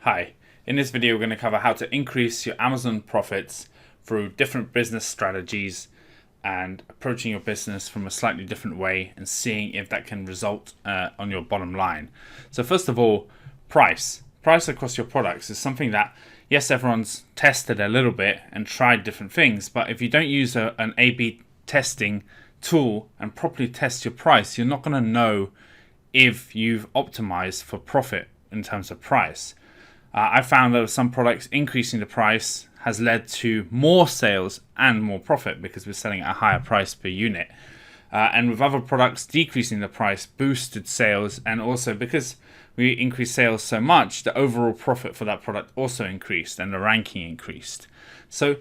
Hi, in this video we're going to cover how to increase your Amazon profits through different business strategies and approaching your business from a slightly different way and seeing if that can result on your bottom line. So first of all, price across your products is something that, yes, everyone's tested a little bit and tried different things, but if you don't use an A/B testing tool and properly test your price, you're not going to know if you've optimized for profit in terms of price. I found that with some products, increasing the price has led to more sales and more profit because we're selling at a higher price per unit. And with other products, decreasing the price boosted sales, and also because we increased sales so much, the overall profit for that product also increased and the ranking increased. So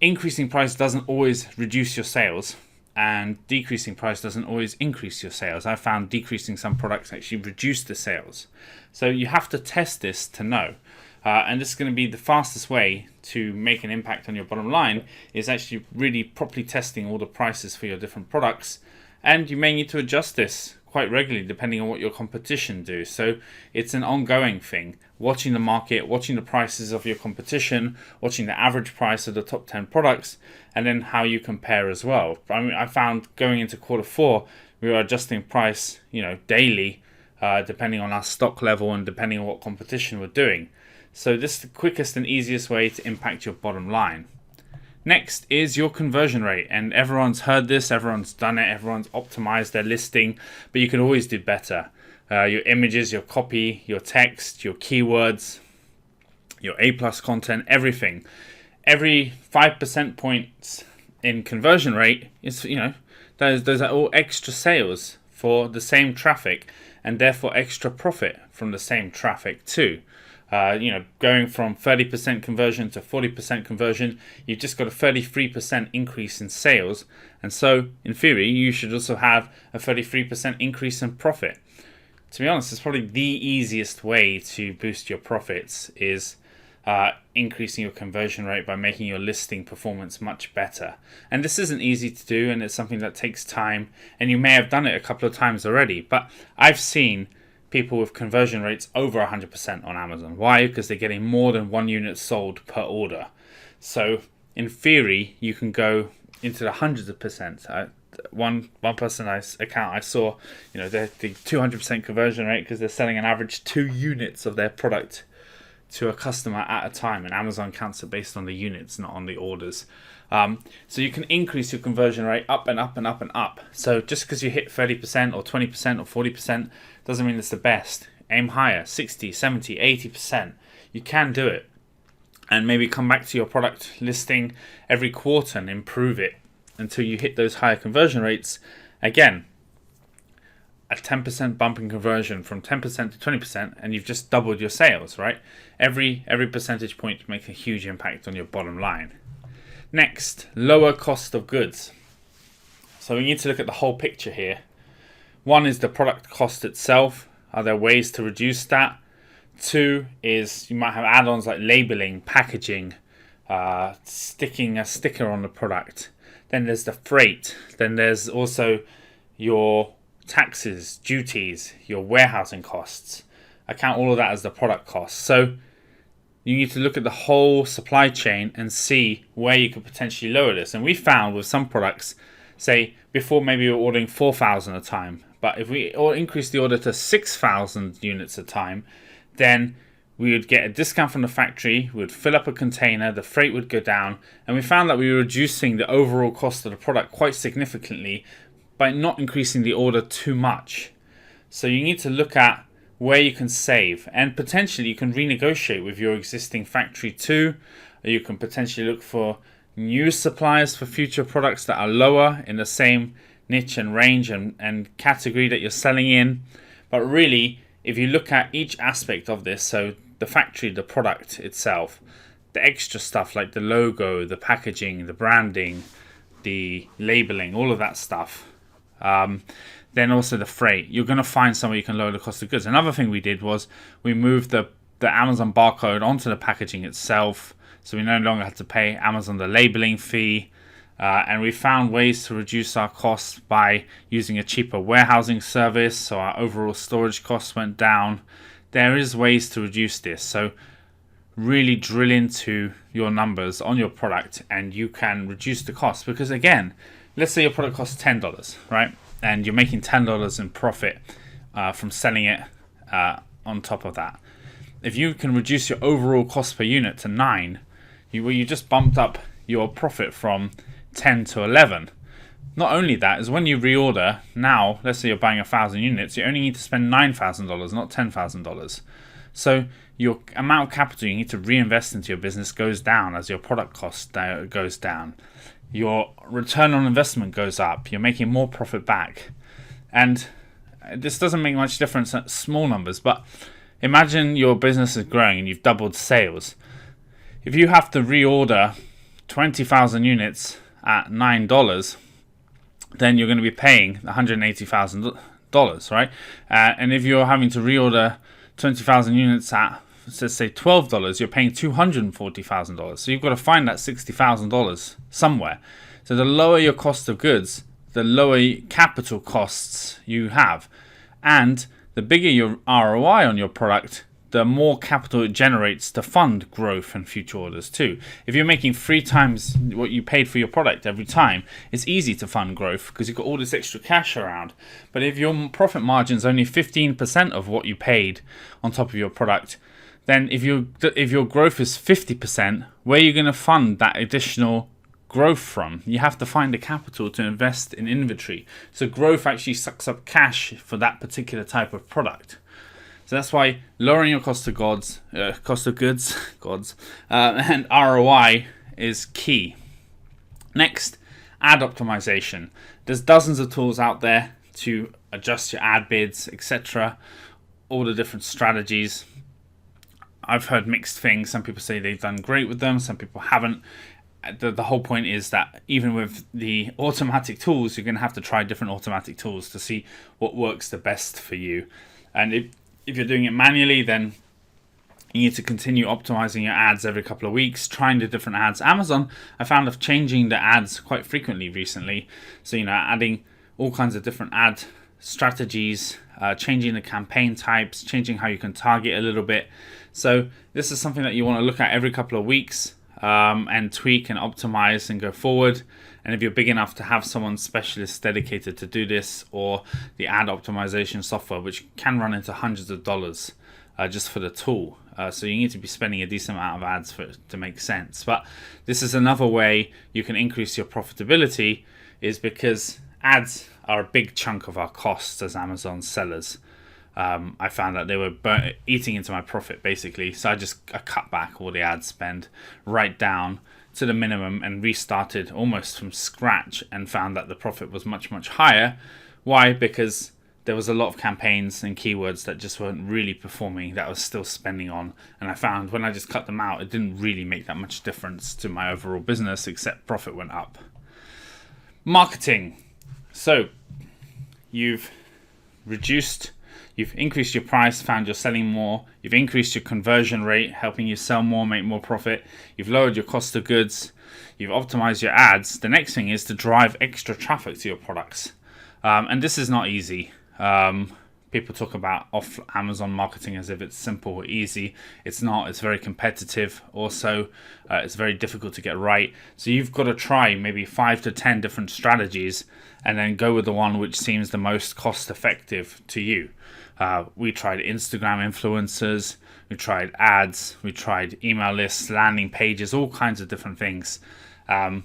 increasing price doesn't always reduce your sales, and decreasing price doesn't always increase your sales. I found decreasing some products actually reduce the sales. So you have to test this to know. And this is going to be the fastest way to make an impact on your bottom line, is actually really properly testing all the prices for your different products. And you may need to adjust this quite regularly depending on what your competition do. So it's an ongoing thing, watching the market, watching the prices of your competition, watching the average price of the top 10 products, and then how you compare as well. I found going into Q4, we were adjusting price, daily, depending on our stock level and depending on what competition we're doing. So this is the quickest and easiest way to impact your bottom line. Next is your conversion rate, and everyone's heard this, everyone's done it, everyone's optimized their listing, but you can always do better. Your images, your copy, your text, your keywords, your A+ content, everything. Every 5% points in conversion rate is, those are all extra sales for the same traffic, and therefore extra profit from the same traffic too. Going from 30% conversion to 40% conversion, you've just got a 33% increase in sales. And so, in theory, you should also have a 33% increase in profit. To be honest, it's probably the easiest way to boost your profits is increasing your conversion rate by making your listing performance much better. And this isn't easy to do, and it's something that takes time. And you may have done it a couple of times already, but I've seen people with conversion rates over 100% on Amazon. Why? Because they're getting more than one unit sold per order. So in theory, you can go into the hundreds of percent. One person account I saw, the 200% conversion rate because they're selling an average 2 units of their product to a customer at a time, and Amazon counts it based on the units, not on the orders. So you can increase your conversion rate up and up and up and up. So just because you hit 30% or 20% or 40% doesn't mean it's the best. Aim higher, 60, 70, 80%. You can do it. And maybe come back to your product listing every quarter and improve it until you hit those higher conversion rates. Again, a 10% bump in conversion from 10% to 20%, and you've just doubled your sales, right? Every percentage point makes a huge impact on your bottom line. Next, lower cost of goods. So we need to look at the whole picture here. One is the product cost itself. Are there ways to reduce that? 2 is you might have add-ons like labeling, packaging, sticking a sticker on the product. Then there's the freight. Then there's also your taxes, duties, your warehousing costs. I count all of that as the product cost. So you need to look at the whole supply chain and see where you could potentially lower this. And we found with some products, say before maybe we were ordering 4,000 a time, but if we increase the order to 6,000 units a time, then we would get a discount from the factory, we would fill up a container, the freight would go down, and we found that we were reducing the overall cost of the product quite significantly by not increasing the order too much. So you need to look at where you can save, and potentially you can renegotiate with your existing factory too. Or you can potentially look for new suppliers for future products that are lower in the same niche and range and category that you're selling in. But really, if you look at each aspect of this, so the factory, the product itself, the extra stuff like the logo, the packaging, the branding, the labeling, all of that stuff, then also the freight, you're going to find somewhere you can lower the cost of goods. Another thing we did was we moved the Amazon barcode onto the packaging itself, so we no longer had to pay Amazon the labeling fee, and we found ways to reduce our costs by using a cheaper warehousing service, so our overall storage costs went down. There is ways to reduce this. So really drill into your numbers on your product, and you can reduce the cost. Because again, let's say your product costs $10, right? And you're making $10 in profit from selling it on top of that. If you can reduce your overall cost per unit to 9, you just bumped up your profit from 10 to 11. Not only that, is when you reorder, now, let's say you're buying 1,000 units, you only need to spend $9,000, not $10,000. So your amount of capital you need to reinvest into your business goes down as your product cost goes down. Your return on investment goes up. You're making more profit back. And this doesn't make much difference at small numbers, but imagine your business is growing and you've doubled sales. If you have to reorder 20,000 units at $9, then you're going to be paying $180,000, right? And if you're having to reorder 20,000 units at, let's say, $12, you're paying $240,000. So you've got to find that $60,000 somewhere. So the lower your cost of goods, the lower capital costs you have. And the bigger your ROI on your product, the more capital it generates to fund growth and future orders too. If you're making 3 times what you paid for your product every time, it's easy to fund growth because you've got all this extra cash around. But if your profit margin is only 15% of what you paid on top of your product, then if your growth is 50%, where are you going to fund that additional growth from? You have to find the capital to invest in inventory. So growth actually sucks up cash for that particular type of product. So that's why lowering your cost of goods, and ROI is key. Next, ad optimization. There's dozens of tools out there to adjust your ad bids, etc. All the different strategies. I've heard mixed things. Some people say they've done great with them. Some people haven't. The whole point is that even with the automatic tools, you're going to have to try different automatic tools to see what works the best for you. And if you're doing it manually, then you need to continue optimizing your ads every couple of weeks, trying the different ads. Amazon, I found, of changing the ads quite frequently recently. So, adding all kinds of different ad strategies, changing the campaign types, changing how you can target a little bit. So this is something that you want to look at every couple of weeks and tweak and optimize and go forward. And if you're big enough to have someone specialist dedicated to do this, or the ad optimization software, which can run into hundreds of dollars just for the tool. So you need to be spending a decent amount of ads for it to make sense. But this is another way you can increase your profitability, is because ads are a big chunk of our costs as Amazon sellers. I found that they were eating into my profit basically. So I cut back all the ad spend right down to the minimum and restarted almost from scratch, and found that the profit was much, much higher. Why? Because there was a lot of campaigns and keywords that just weren't really performing, that I was still spending on. And I found when I just cut them out, it didn't really make that much difference to my overall business, except profit went up. Marketing. So you've increased your price, found you're selling more. You've increased your conversion rate, helping you sell more, make more profit. You've lowered your cost of goods. You've optimized your ads. The next thing is to drive extra traffic to your products. And this is not easy. People talk about off Amazon marketing as if it's simple or easy. It's not. It's very competitive. Also, it's very difficult to get right. So you've got to try maybe 5 to 10 different strategies and then go with the one which seems the most cost effective to you. We tried Instagram influencers, we tried ads, we tried email lists, landing pages, all kinds of different things. And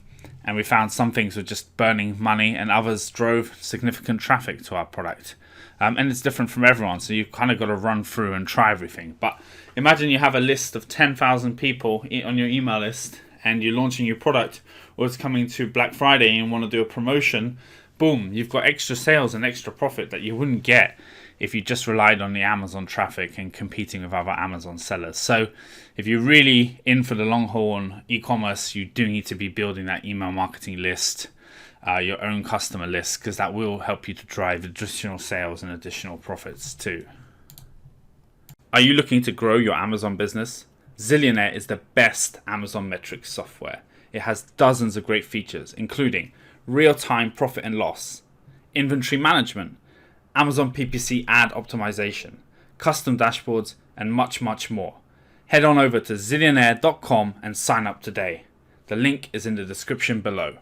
we found some things were just burning money and others drove significant traffic to our product. And it's different from everyone, so you've kind of got to run through and try everything. But imagine you have a list of 10,000 people on your email list and you're launching your product, or it's coming to Black Friday and you want to do a promotion. Boom, you've got extra sales and extra profit that you wouldn't get if you just relied on the Amazon traffic and competing with other Amazon sellers. So if you're really in for the long haul on e-commerce, you do need to be building that email marketing list, your own customer list, because that will help you to drive additional sales and additional profits too. Are you looking to grow your Amazon business? Zillionaire is the best Amazon metrics software. It has dozens of great features, including real-time profit and loss, inventory management, Amazon PPC ad optimization, custom dashboards, and much, much more. head on over to zillionaire.com and sign up today. The link is in the description below.